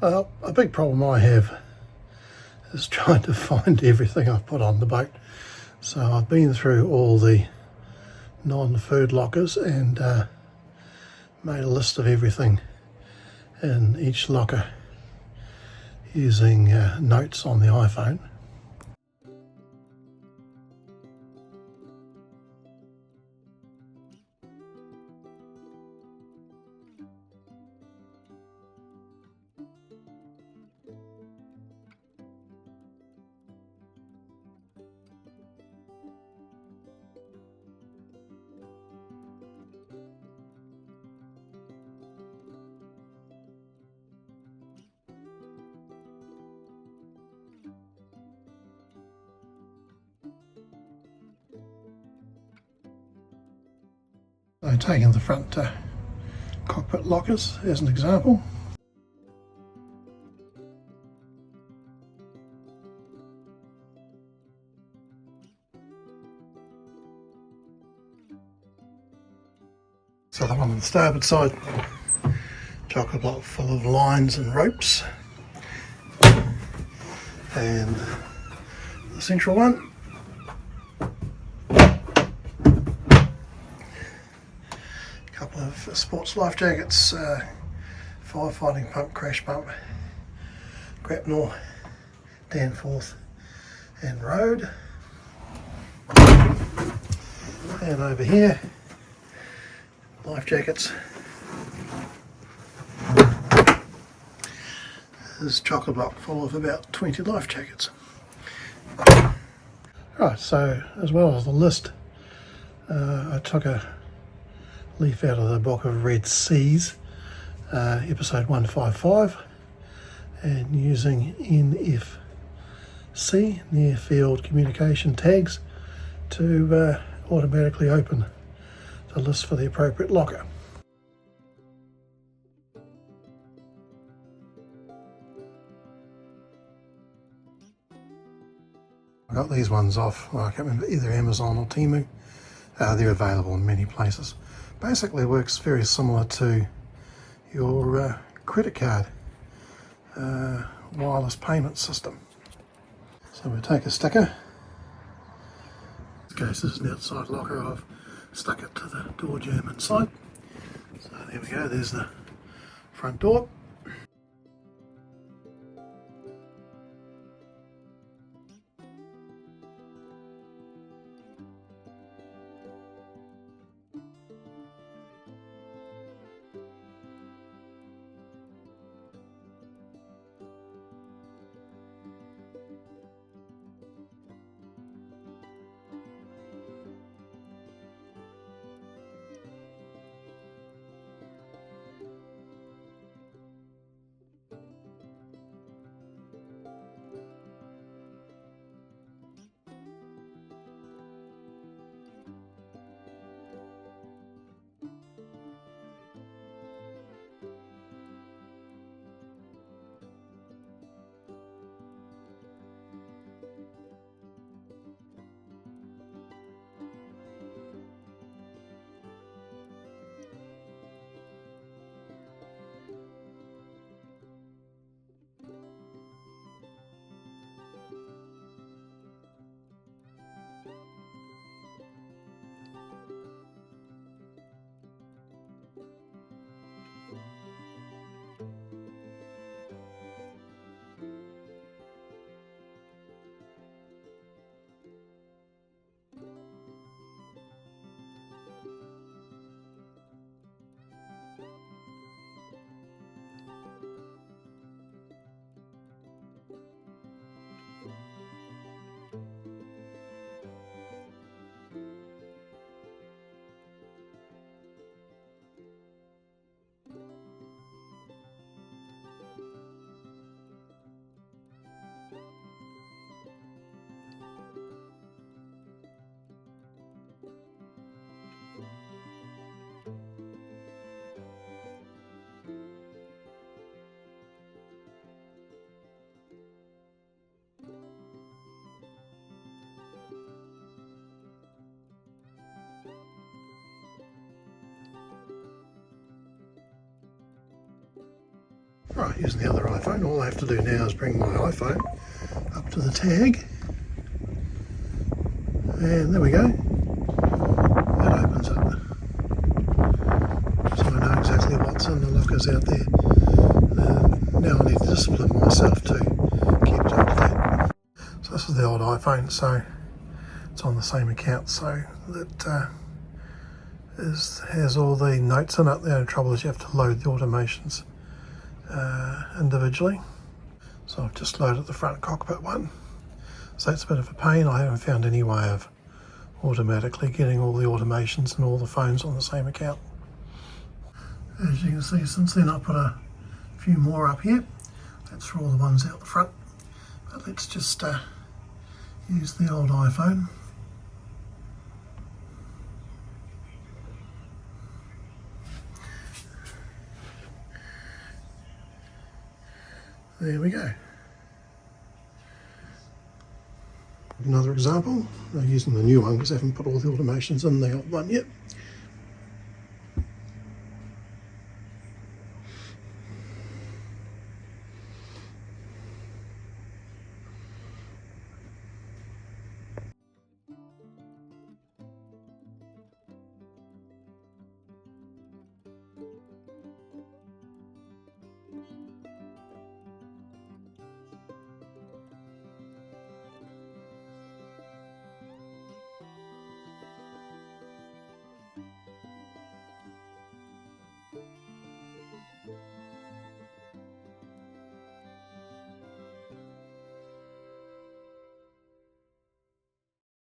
Well, a big problem I have is trying to find everything I've put on the boat. So I've been through all the non-food lockers and made a list of everything in each locker using notes on the iPhone. So taking the front cockpit lockers as an example. So the one on the starboard side, chock a block full of lines and ropes. And the central one, couple of sports life jackets, firefighting pump, crash pump, grapnel, Danforth and Road. And over here, life jackets. There's chock a block full of about 20 life jackets. Right, so as well as the list, I took a leaf out of the book of Red Seas, episode 155, and using NFC, near field communication tags, to automatically open the list for the appropriate locker. I got these ones off, well, I can't remember, either Amazon or Temu. They're available in many places. Basically works very similar to your credit card wireless payment system. So we'll take a sticker. In this case, this is an outside locker. I've stuck it to the door jamb inside. So there we go, there's the front door. Right, using the other iPhone, all I have to do now is bring my iPhone up to the tag, and there we go, it opens up. So I know exactly what's in the lockers out there. Now I need to discipline myself to keep it up to date. So this is the old iPhone, so it's on the same account, so that has all the notes in it. The only trouble is you have to load the automations individually. So I've just loaded the front cockpit one. So that's a bit of a pain. I haven't found any way of automatically getting all the automations and all the phones on the same account. As you can see, since then I put a few more up here. That's for all the ones out the front. But let's just use the old iPhone. There we go. Another example, I'm using the new one because I haven't put all the automations in the old one yet.